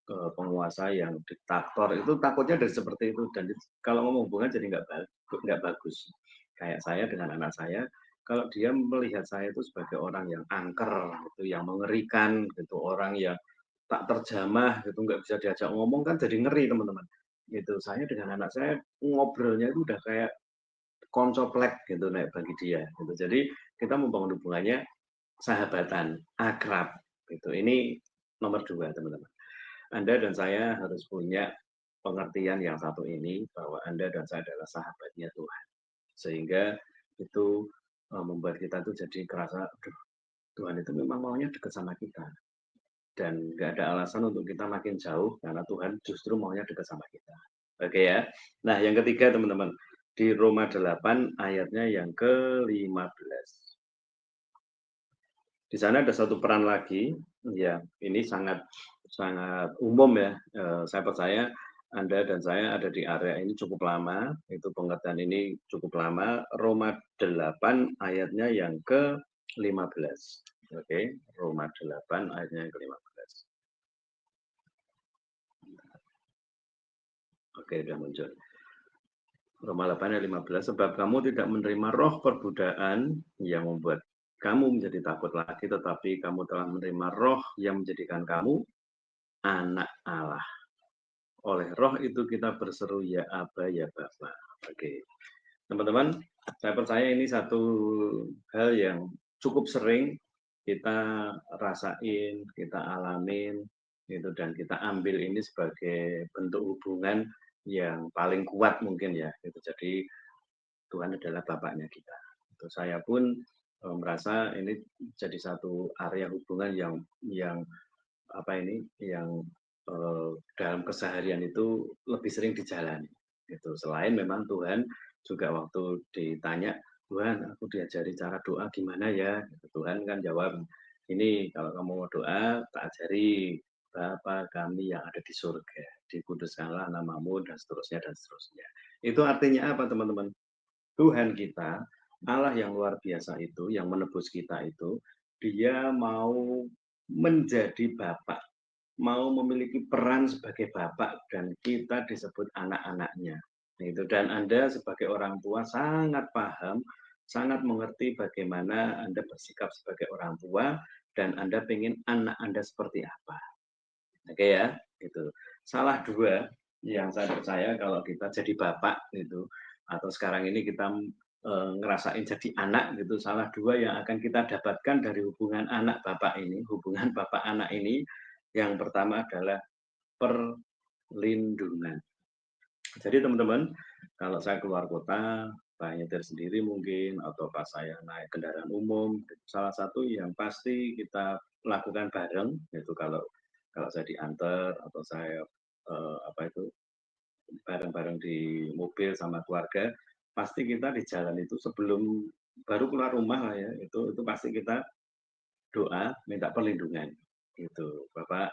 penguasa yang diktator, itu takutnya dari seperti itu. Dan kalau ngomong hubungan jadi nggak bagus. Kayak saya dengan anak saya, kalau dia melihat saya itu sebagai orang yang angker, gitu, yang mengerikan, gitu, orang yang tak terjamah, gitu, nggak bisa diajak ngomong kan jadi ngeri teman-teman. Gitu. Saya dengan anak saya ngobrolnya itu udah kayak koncoplek gitu naik bagi dia. Gitu. Jadi kita membangun hubungannya sahabatan, akrab. Gitu. Ini nomor dua teman-teman. Anda dan saya harus punya pengertian yang satu ini bahwa Anda dan saya adalah sahabatnya Tuhan. Sehingga itu membuat kita tuh jadi kerasa, aduh, Tuhan itu memang maunya dekat sama kita. Dan nggak ada alasan untuk kita makin jauh karena Tuhan justru maunya dekat sama kita. Oke ya. Nah, yang ketiga teman-teman, di Roma 8 ayatnya yang ke-15. Di sana ada satu peran lagi, ya ini sangat sangat umum ya. Saya percaya Anda dan saya ada di area ini cukup lama, itu pengertian ini cukup lama. Roma 8 ayatnya yang ke-15. Oke, Roma 8 ayatnya yang ke-15. Oke, sudah muncul. Roma 8 ayat 15, sebab kamu tidak menerima roh perbudaan yang membuat kamu menjadi takut lagi, tetapi kamu telah menerima roh yang menjadikan kamu anak Allah. Oleh roh itu kita berseru ya Aba ya Bapa. Oke. Teman-teman, saya percaya ini satu hal yang cukup sering kita rasain, kita alamin, gitu, dan kita ambil ini sebagai bentuk hubungan yang paling kuat mungkin ya. Gitu. Jadi Tuhan adalah Bapaknya kita. Itu saya pun merasa ini jadi satu area hubungan yang apa ini yang dalam keseharian itu lebih sering dijalani. Gitu. Selain memang Tuhan juga waktu ditanya, Tuhan aku diajari cara doa gimana ya? Gitu. Tuhan kan jawab, ini kalau kamu mau doa tak ajari, Bapa kami yang ada di surga, dikuduskanlah namamu dan seterusnya dan seterusnya. Itu artinya apa teman-teman? Tuhan kita, Allah yang luar biasa itu, yang menebus kita itu, dia mau menjadi Bapa, mau memiliki peran sebagai Bapak dan kita disebut anak-anaknya. Itu. Dan Anda sebagai orang tua sangat paham, sangat mengerti bagaimana Anda bersikap sebagai orang tua dan Anda ingin anak Anda seperti apa. Oke ya, itu. Salah dua yang saya percaya kalau kita jadi bapak gitu atau sekarang ini kita ngerasain jadi anak gitu, salah dua yang akan kita dapatkan dari hubungan anak bapak ini, hubungan bapak anak ini, yang pertama adalah perlindungan. Jadi teman-teman, kalau saya keluar kota, Pak nyetir sendiri mungkin, atau pas saya naik kendaraan umum, salah satu yang pasti kita lakukan bareng, yaitu kalau kalau saya diantar atau saya apa itu bareng-bareng di mobil sama keluarga, pasti kita di jalan itu sebelum baru keluar rumah lah ya, itu pasti kita doa minta perlindungan gitu. Bapak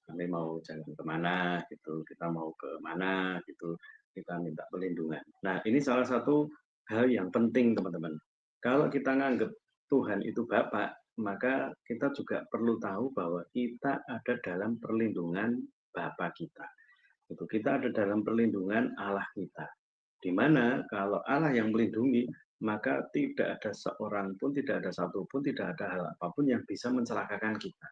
kami mau jalan kemana gitu, kita mau ke mana gitu, kita minta perlindungan. Nah ini salah satu hal yang penting teman-teman. Kalau kita nganggap Tuhan itu Bapak, maka kita juga perlu tahu bahwa kita ada dalam perlindungan Bapa kita. Itu kita ada dalam perlindungan Allah kita. Di mana kalau Allah yang melindungi, maka tidak ada seorang pun, tidak ada satu pun, tidak ada hal apapun yang bisa mencelakakan kita.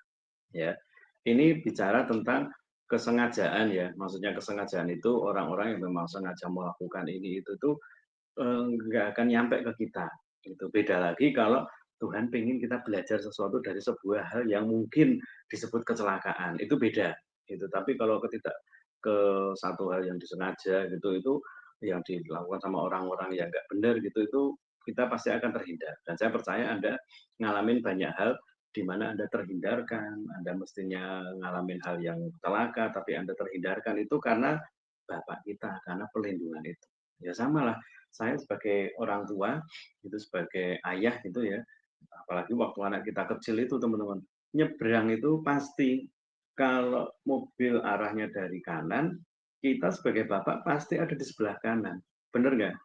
Ya, ini bicara tentang kesengajaan ya. Maksudnya kesengajaan itu orang-orang yang memang sengaja melakukan ini itu tuh nggak akan nyampe ke kita. Itu beda lagi kalau Tuhan pengen kita belajar sesuatu dari sebuah hal yang mungkin disebut kecelakaan, itu beda, gitu. Tapi kalau ke satu hal yang disengaja gitu, itu yang dilakukan sama orang-orang yang nggak benar gitu, itu kita pasti akan terhindar. Dan saya percaya Anda ngalamin banyak hal di mana Anda terhindarkan, Anda mestinya ngalamin hal yang celaka, tapi Anda terhindarkan itu karena Bapak kita, karena pelindungan itu. Ya samalah, saya sebagai orang tua, itu sebagai ayah gitu ya, apalagi waktu anak kita kecil itu teman-teman, nyebrang itu pasti kalau mobil arahnya dari kanan, kita sebagai bapak pasti ada di sebelah kanan. Bener nggak?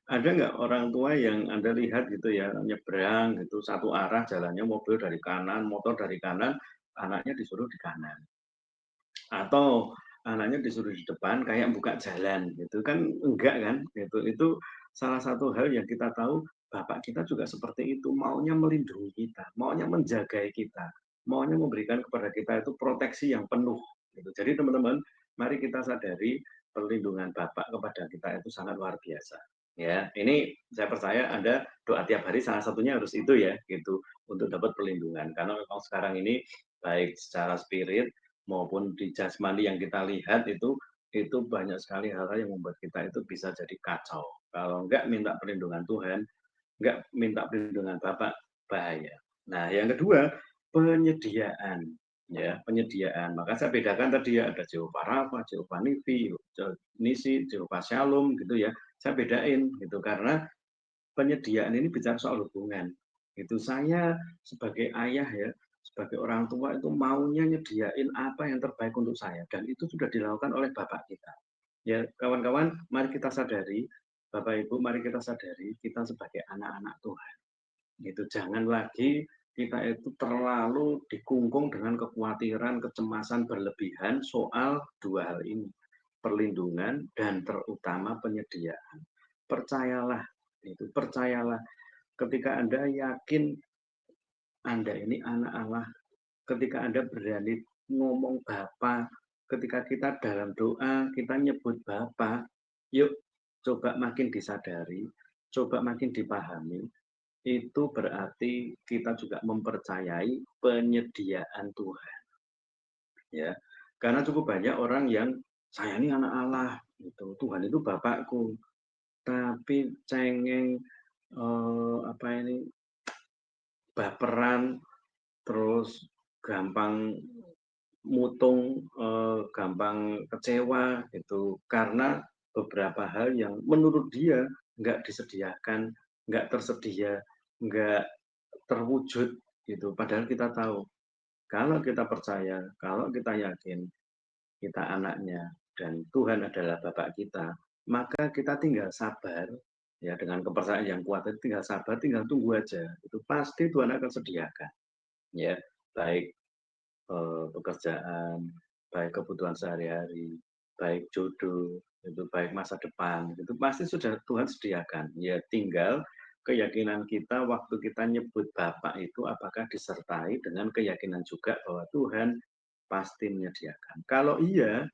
Ada nggak orang tua yang Anda lihat gitu ya, nyebrang gitu, satu arah jalannya mobil dari kanan, motor dari kanan, anaknya disuruh di kanan. Atau anaknya disuruh di depan kayak buka jalan gitu kan, enggak kan, gitu. Itu salah satu hal yang kita tahu bapak kita juga seperti itu, maunya melindungi kita, maunya menjagai kita, maunya memberikan kepada kita itu proteksi yang penuh gitu. Jadi teman-teman, mari kita sadari perlindungan bapak kepada kita itu sangat luar biasa. Ya, ini saya percaya Anda doa tiap hari salah satunya harus itu ya, gitu, untuk dapat perlindungan. Karena memang sekarang ini baik secara spirit maupun di jasmani yang kita lihat itu banyak sekali hal-hal yang membuat kita itu bisa jadi kacau. Kalau enggak minta perlindungan Tuhan, enggak minta perlindungan Bapak, bahaya. Nah, yang kedua, penyediaan. Ya, penyediaan. Maka saya bedakan tadi ya, ada Jehovah Rafa, Jehovah Nisi, Jehovah Shalom gitu ya. Saya bedain gitu karena penyediaan ini bicara soal hubungan. Itu saya sebagai ayah ya, sebagai orang tua itu maunya nyediain apa yang terbaik untuk saya dan itu sudah dilakukan oleh bapak kita. Ya, kawan-kawan, mari kita sadari, Bapak Ibu, mari kita sadari kita sebagai anak-anak Tuhan. Itu jangan lagi kita itu terlalu dikungkung dengan kekhawatiran, kecemasan berlebihan soal dua hal ini, perlindungan dan terutama penyediaan. Percayalah, itu percayalah ketika Anda yakin Anda ini anak Allah, ketika Anda berani ngomong Bapa, ketika kita dalam doa, kita nyebut Bapa, yuk coba makin disadari, coba makin dipahami, itu berarti kita juga mempercayai penyediaan Tuhan. Ya, karena cukup banyak orang yang saya ini anak Allah, gitu. Tuhan itu Bapakku, tapi cengeng apa ini baperan, terus gampang mutung, gampang kecewa gitu, karena beberapa hal yang menurut dia nggak disediakan, nggak tersedia, nggak terwujud gitu. Padahal kita tahu, kalau kita percaya, kalau kita yakin kita anaknya dan Tuhan adalah Bapak kita, maka kita tinggal sabar ya dengan kepercayaan yang kuat itu tinggal sabar, tinggal tunggu aja. Itu pasti Tuhan akan sediakan ya, baik pekerjaan, baik kebutuhan sehari-hari, baik jodoh, itu baik masa depan, itu pasti sudah Tuhan sediakan. Ya tinggal keyakinan kita waktu kita nyebut Bapak itu apakah disertai dengan keyakinan juga bahwa Tuhan pasti menyediakan. Kalau iya,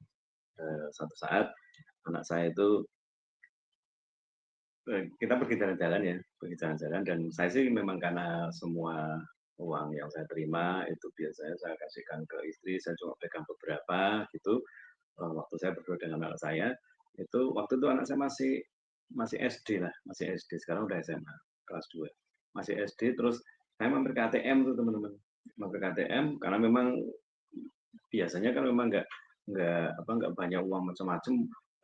satu saat anak saya itu kita pergi jalan-jalan ya, pergi jalan-jalan dan saya sih memang karena semua uang yang saya terima itu biasanya saya kasihkan ke istri, saya cuma pegang beberapa gitu, waktu saya berdua dengan anak saya, itu waktu itu anak saya masih masih SD lah, masih SD, sekarang udah SMA, kelas 2. Masih SD, terus saya mampir ke ATM tuh teman-teman, mampir ke ATM karena memang biasanya kan memang nggak banyak uang macam-macam,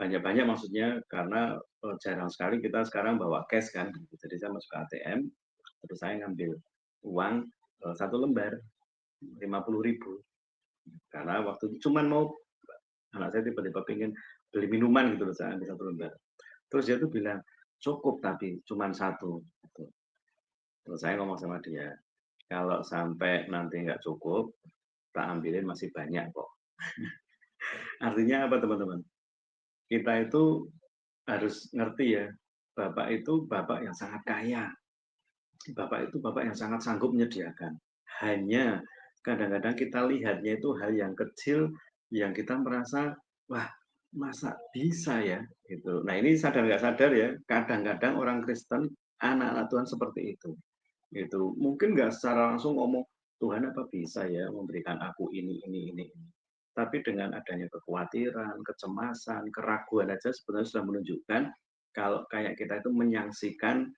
banyak-banyak maksudnya karena, jarang sekali kita sekarang bawa cash kan, gitu. Jadi saya masuk ke ATM, terus saya ngambil uang, 1 lembar, 50.000 karena waktu itu cuman mau anak saya tiba-tiba pengen beli minuman gitu loh, saya ambil 1 lembar. Terus dia tuh bilang, "Cukup tapi cuman 1," gitu. Terus saya ngomong sama dia, "Kalau sampai nanti nggak cukup, tak ambilin masih banyak kok." Artinya apa teman-teman? Kita itu harus ngerti ya, Bapak itu Bapak yang sangat kaya, Bapak itu Bapak yang sangat sanggup menyediakan. Hanya kadang-kadang kita lihatnya itu hal yang kecil yang kita merasa, "Wah, masa bisa ya?" Gitu. Nah, ini sadar nggak sadar ya, kadang-kadang orang Kristen, anak-anak Tuhan seperti itu. Gitu. Mungkin nggak secara langsung ngomong, "Tuhan apa bisa ya memberikan aku ini." Tapi dengan adanya kekhawatiran, kecemasan, keraguan aja sebenarnya sudah menunjukkan kalau kayak kita itu menyaksikan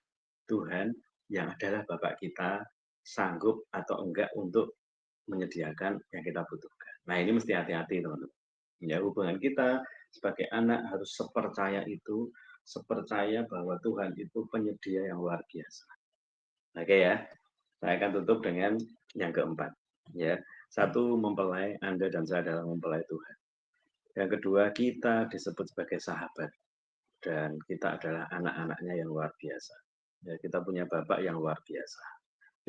Tuhan yang adalah Bapak kita sanggup atau enggak untuk menyediakan yang kita butuhkan. Nah, ini mesti hati-hati, teman-teman. Ya, hubungan kita sebagai anak harus sepercaya itu, sepercaya bahwa Tuhan itu penyedia yang luar biasa. Oke ya. Saya akan tutup dengan yang keempat, ya. Satu, mempelai Anda dan saya adalah mempelai Tuhan. Yang kedua, kita disebut sebagai sahabat dan kita adalah anak-anaknya yang luar biasa. Ya, kita punya Bapak yang luar biasa.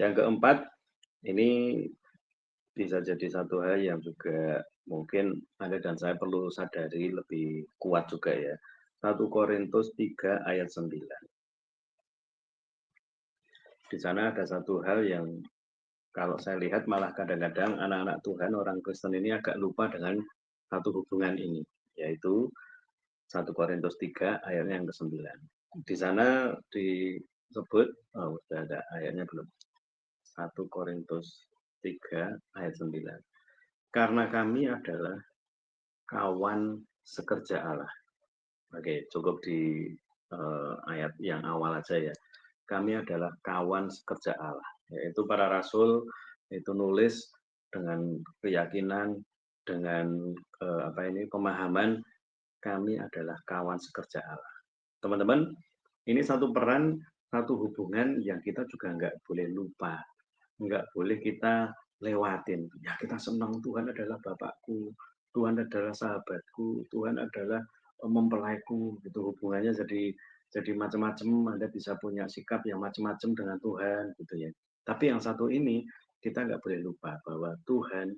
Yang keempat, ini bisa jadi satu hal yang juga mungkin Anda dan saya perlu sadari lebih kuat juga ya. 1 Korintus 3 ayat 9. Di sana ada satu hal yang kalau saya lihat malah kadang-kadang anak-anak Tuhan, orang Kristen ini agak lupa dengan satu hubungan ini, yaitu 1 Korintus 3 ayatnya yang ke-9. Di sana disebut, oh sudah ada ayatnya belum? 1 Korintus 3 ayat 9. Karena kami adalah kawan sekerja Allah. Oke, cukup di ayat yang awal aja ya. Kami adalah kawan sekerja Allah, yaitu para rasul itu nulis dengan keyakinan, dengan pemahaman kami adalah kawan sekerja Allah. Teman-teman, ini satu peran, satu hubungan yang kita juga nggak boleh lupa, nggak boleh kita lewatin. Ya kita senang Tuhan adalah Bapakku, Tuhan adalah sahabatku, Tuhan adalah mempelaiku. Gitu hubungannya jadi macam-macam. Anda bisa punya sikap yang macam-macam dengan Tuhan, gitu ya. Tapi yang satu ini kita nggak boleh lupa bahwa Tuhan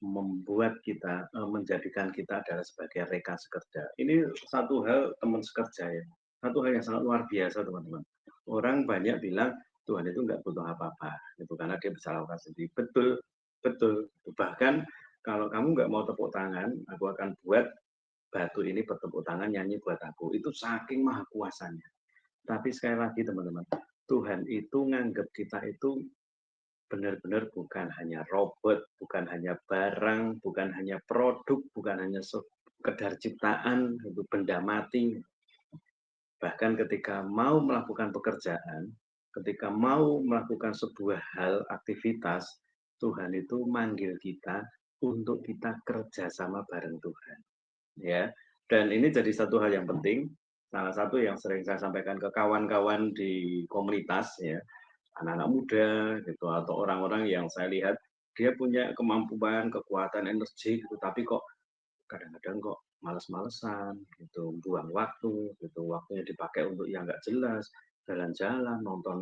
membuat kita, menjadikan kita adalah sebagai rekan sekerja. Ini satu hal teman sekerja ya, satu hal yang sangat luar biasa teman-teman. Orang banyak bilang Tuhan itu nggak butuh apa-apa, itu karena dia bisa lakukan sendiri. Betul, betul. Bahkan kalau kamu nggak mau tepuk tangan, aku akan buat batu ini bertepuk tangan nyanyi buat aku. Itu saking maha kuasanya. Tapi sekali lagi teman-teman, Tuhan itu nganggap kita itu benar-benar bukan hanya robot, bukan hanya barang, bukan hanya produk, bukan hanya sekedar ciptaan, itu benda mati. Bahkan ketika mau melakukan pekerjaan, ketika mau melakukan sebuah hal, aktivitas, Tuhan itu manggil kita untuk kita kerjasama bareng Tuhan. Ya, dan ini jadi satu hal yang penting. Salah satu yang sering saya sampaikan ke kawan-kawan di komunitas ya, anak-anak muda gitu atau orang-orang yang saya lihat dia punya kemampuan, kekuatan, energi gitu, tapi kok kadang-kadang kok males-malesan gitu, buang waktu gitu, waktunya dipakai untuk yang nggak jelas, jalan-jalan, nonton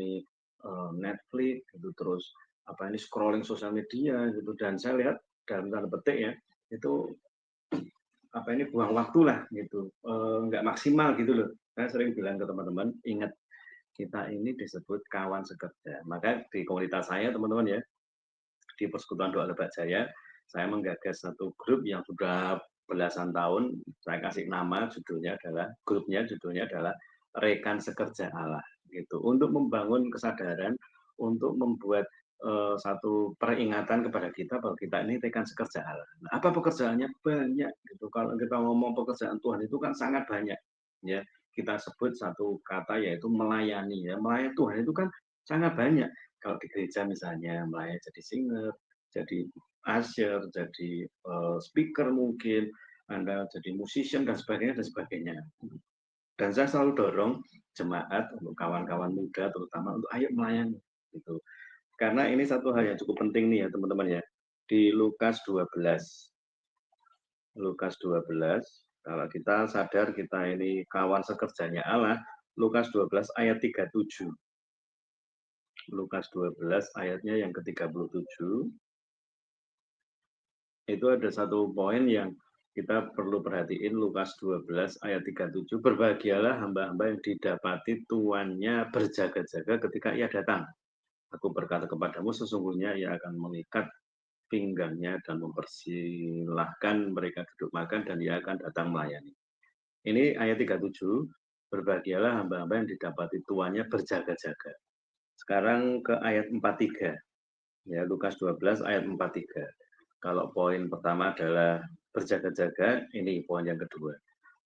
Netflix gitu, terus apa ini scrolling sosial media gitu, dan saya lihat dalam tanda petik ya, itu apa ini buang waktu lah gitu, nggak maksimal gitu loh. Saya sering bilang ke teman-teman, ingat kita ini disebut kawan sekerja. Maka di komunitas saya teman-teman ya, di Persekutuan Doa Lebak Jaya, saya menggagas satu grup yang sudah belasan tahun, saya kasih nama judulnya adalah Rekan Sekerja Allah gitu. Untuk membangun kesadaran, untuk membuat satu peringatan kepada kita bahwa kita ini rekan sekerja Allah. Nah, apa pekerjaannya? Banyak gitu. Kalau kita ngomong pekerjaan Tuhan itu kan sangat banyak. Ya, kita sebut satu kata yaitu melayani ya. Melayani Tuhan itu kan sangat banyak. Kalau di gereja misalnya melayani jadi singer, jadi usher, jadi speaker mungkin, Anda jadi musician dan sebagainya dan sebagainya. Dan saya selalu dorong jemaat untuk kawan-kawan muda terutama untuk ayo melayani gitu. Karena ini satu hal yang cukup penting nih ya teman-teman ya. Di Lukas 12 kalau kita sadar kita ini kawan sekerjanya Allah, Lukas 12 ayat 37. Lukas 12 ayatnya yang ke-37, itu ada satu poin yang kita perlu perhatiin. Lukas 12 ayat 37, berbahagialah hamba-hamba yang didapati tuannya berjaga-jaga ketika ia datang. Aku berkata kepadamu, sesungguhnya ia akan mengikat pinggangnya dan mempersilahkan mereka duduk makan dan ia akan datang melayani. Ini ayat 37, berbahagialah hamba-hamba yang didapati tuannya berjaga-jaga. Sekarang ke ayat 43. Ya, Lukas 12 ayat 43. Kalau poin pertama adalah berjaga-jaga, ini poin yang kedua.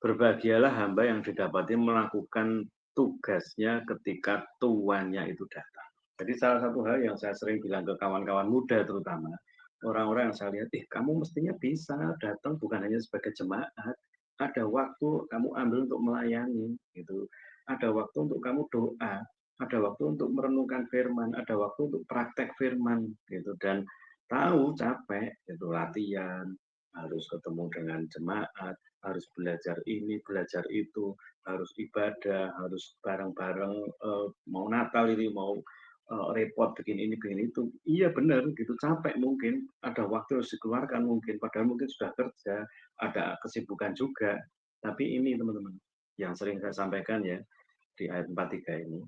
Berbahagialah hamba yang didapati melakukan tugasnya ketika tuannya itu datang. Jadi salah satu hal yang saya sering bilang ke kawan-kawan muda terutama, orang-orang yang saya lihat, kamu mestinya bisa datang bukan hanya sebagai jemaat, ada waktu kamu ambil untuk melayani, gitu. Ada waktu untuk kamu doa, ada waktu untuk merenungkan firman, ada waktu untuk praktek firman, gitu. Dan tahu capek, itu latihan, harus ketemu dengan jemaat, harus belajar ini, belajar itu, harus ibadah, harus bareng-bareng, mau Natal ini, mau repot bikin ini, bikin itu. Iya benar, gitu capek mungkin, ada waktu harus dikeluarkan mungkin, padahal mungkin sudah kerja, ada kesibukan juga. Tapi ini teman-teman, yang sering saya sampaikan ya di ayat 43 ini,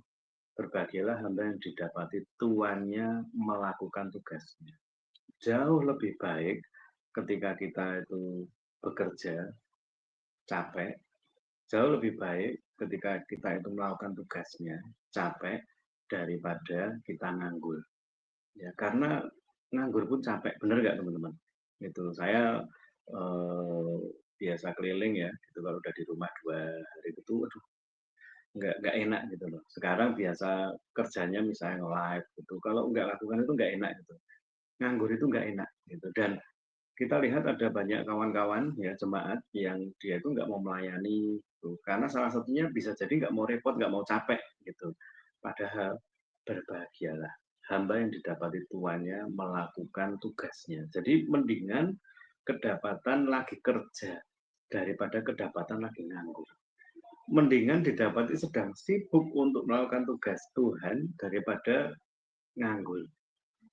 berbahagialah hamba yang didapati tuannya melakukan tugasnya. Jauh lebih baik ketika kita itu bekerja capek, jauh lebih baik ketika kita itu melakukan tugasnya capek daripada kita nganggur. Ya, karena nganggur pun capek, bener nggak teman-teman? Itu saya biasa keliling ya, gitu kalau udah di rumah 2 hari itu, aduh nggak enak gitu loh. Sekarang biasa kerjanya misalnya nge-live gitu, kalau nggak lakukan itu nggak enak gitu. Nganggur itu nggak enak gitu. Dan kita lihat ada banyak kawan-kawan ya jemaat yang dia itu nggak mau melayani gitu. Karena salah satunya bisa jadi nggak mau repot, nggak mau capek gitu. Padahal berbahagialah hamba yang didapati tuannya melakukan tugasnya. Jadi mendingan kedapatan lagi kerja daripada kedapatan lagi nganggur. Mendingan didapati sedang sibuk untuk melakukan tugas Tuhan daripada nganggur.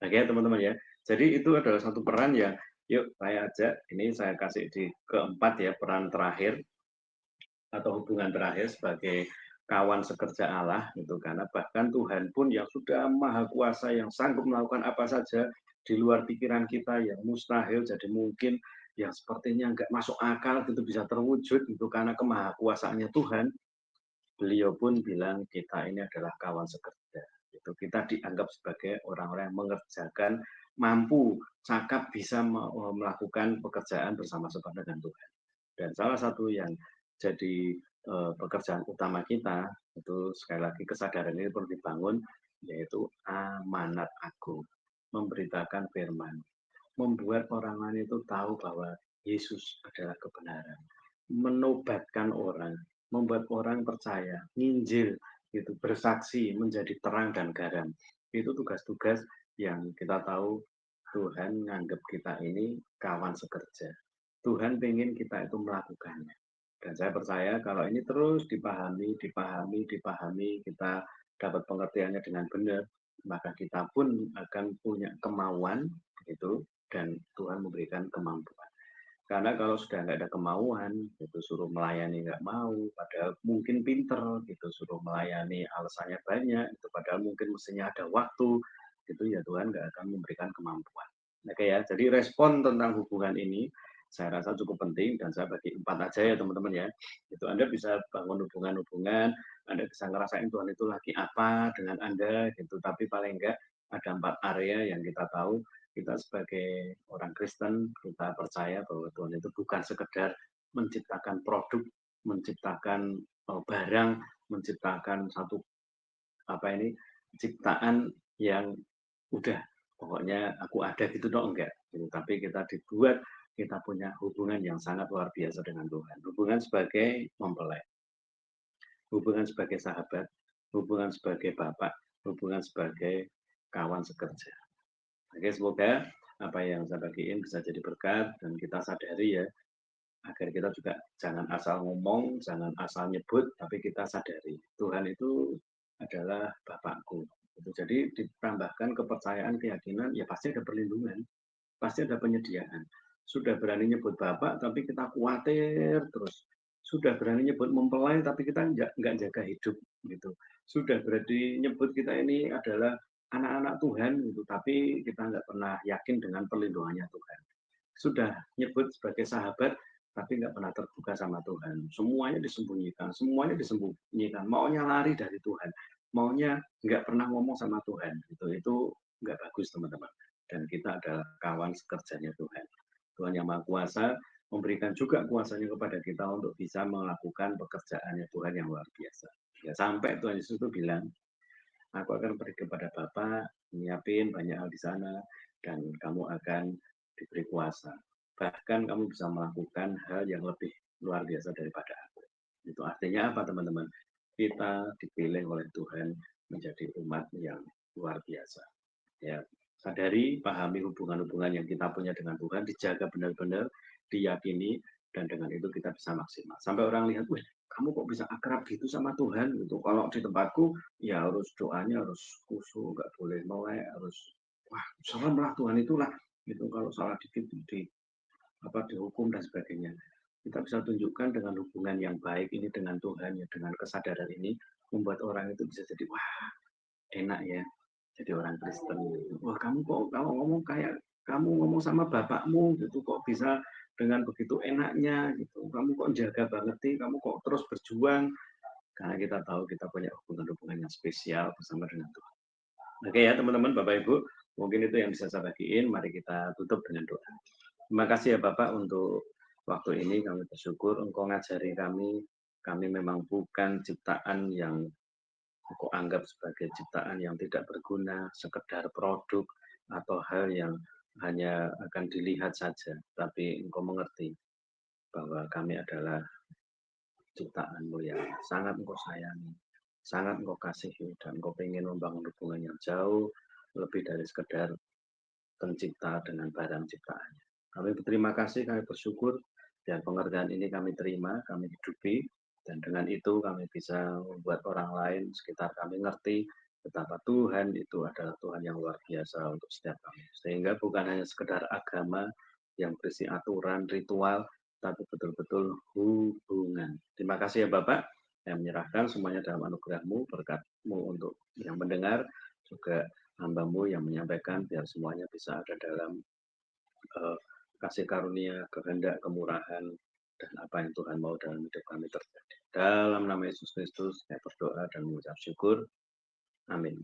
Nah, ya teman-teman ya. Jadi itu adalah satu peran yang yuk saya ajak, ini saya kasih di keempat ya, peran terakhir atau hubungan terakhir sebagai kawan sekerja Allah gitu, karena bahkan Tuhan pun yang sudah maha kuasa yang sanggup melakukan apa saja di luar pikiran kita yang mustahil jadi mungkin, yang sepertinya nggak masuk akal itu bisa terwujud itu karena kemahakuasaannya Tuhan. Beliau pun bilang kita ini adalah kawan sekerja. Itu kita dianggap sebagai orang-orang yang mengerjakan, mampu, cakap bisa melakukan pekerjaan bersama-sama dengan Tuhan. Dan salah satu yang jadi pekerjaan utama kita itu sekali lagi kesadaran ini perlu dibangun, yaitu amanat agung, memberitakan firman, membuat orang lain itu tahu bahwa Yesus adalah kebenaran, menobatkan orang, membuat orang percaya, nginjil, itu bersaksi, menjadi terang dan garam. Itu tugas-tugas yang kita tahu Tuhan nganggap kita ini kawan sekerja. Tuhan ingin kita itu melakukannya. Dan saya percaya kalau ini terus dipahami, dipahami, dipahami, kita dapat pengertiannya dengan benar, maka kita pun akan punya kemauan itu dan Tuhan memberikan kemampuan. Karena kalau sudah nggak ada kemauan, itu suruh melayani nggak mau, padahal mungkin pinter, gitu suruh melayani alasannya banyak, itu padahal mungkin mestinya ada waktu, gitu ya Tuhan nggak akan memberikan kemampuan. Oke ya, jadi respon tentang hubungan ini saya rasa cukup penting dan saya bagi 4 aja ya teman-teman ya. Itu Anda bisa bangun hubungan-hubungan, Anda bisa ngerasain Tuhan itu lagi apa dengan Anda gitu, tapi paling enggak ada 4 area yang kita tahu kita sebagai orang Kristen kita percaya bahwa Tuhan itu bukan sekedar menciptakan produk, menciptakan barang, menciptakan satu apa ini ciptaan yang udah pokoknya aku ada gitu dong enggak gitu. Tapi kita dibuat kita punya hubungan yang sangat luar biasa dengan Tuhan, hubungan sebagai mempelai, hubungan sebagai sahabat, hubungan sebagai bapak, hubungan sebagai kawan sekerja. Oke, semoga apa yang saya bagiin bisa jadi berkat dan kita sadari ya, agar kita juga jangan asal ngomong, jangan asal nyebut, tapi kita sadari Tuhan itu adalah Bapakku. Itu jadi ditambahkan kepercayaan, keyakinan, ya pasti ada perlindungan, pasti ada penyediaan. Sudah berani nyebut Bapak, tapi kita khawatir terus. Sudah berani nyebut mempelai, tapi kita nggak jaga hidup gitu. Sudah berani nyebut kita ini adalah anak-anak Tuhan gitu, tapi kita nggak pernah yakin dengan perlindungannya Tuhan. Sudah nyebut sebagai sahabat, tapi nggak pernah terbuka sama Tuhan. Semuanya disembunyikan, maunya lari dari Tuhan. maunya nggak pernah ngomong sama Tuhan, gitu. Itu nggak bagus, teman-teman. Dan kita adalah kawan sekerjanya Tuhan. Tuhan Yang Maha Kuasa memberikan juga kuasanya kepada kita untuk bisa melakukan pekerjaannya Tuhan yang luar biasa. Ya, sampai Tuhan Yesus itu bilang, aku akan pergi kepada Bapa, nyiapin banyak hal di sana, dan kamu akan diberi kuasa. Bahkan kamu bisa melakukan hal yang lebih luar biasa daripada aku. Itu artinya apa, teman-teman? Kita dipilih oleh Tuhan menjadi umat yang luar biasa. Ya, sadari, pahami hubungan-hubungan yang kita punya dengan Tuhan, dijaga benar-benar, diyakini, dan dengan itu kita bisa maksimal. Sampai orang lihat, wih, kamu kok bisa akrab gitu sama Tuhan gitu. Kalau di tempatku, ya harus doanya harus khusyuk, nggak boleh melek, harus wah serem lah Tuhan itulah. Gitu kalau salah dikit di apa dihukum dan sebagainya. Kita bisa tunjukkan dengan hubungan yang baik ini dengan Tuhan ya, dengan kesadaran ini membuat orang itu bisa jadi wah enak ya jadi orang Kristen gitu. Wah kamu kok kalau ngomong kayak kamu ngomong sama bapakmu gitu kok bisa dengan begitu enaknya gitu. Kamu kok jaga banget nih, kamu kok terus berjuang karena kita tahu kita punya hubungan-hubungan yang spesial bersama dengan Tuhan. Oke ya teman-teman, Bapak Ibu, mungkin itu yang bisa saya bagiin. Mari kita tutup dengan doa. Terima kasih ya Bapak untuk waktu ini. Kami bersyukur Engkau ngajari kami memang bukan ciptaan yang Engkau anggap sebagai ciptaan yang tidak berguna, sekedar produk atau hal yang hanya akan dilihat saja. Tapi Engkau mengerti bahwa kami adalah ciptaan-Mu yang sangat Engkau sayangi, sangat Engkau kasihi, dan Engkau ingin membangun hubungan yang jauh lebih dari sekedar pencipta dengan barang ciptaannya. Kami berterima kasih, kami bersyukur, dan penghargaan ini kami terima, kami hidupi, dan dengan itu kami bisa membuat orang lain sekitar kami ngerti betapa Tuhan itu adalah Tuhan yang luar biasa untuk setiap kami. Sehingga bukan hanya sekedar agama yang berisi aturan, ritual, tapi betul-betul hubungan. Terima kasih ya Bapak, yang menyerahkan semuanya dalam anugerah-Mu, berkat-Mu untuk yang mendengar, juga hamba-Mu yang menyampaikan biar semuanya bisa ada dalam uh, kasih karunia, kehendak, kemurahan, dan apa yang Tuhan mau dalam hidup kami terjadi. Dalam nama Yesus Kristus, saya berdoa dan mengucap syukur. Amin.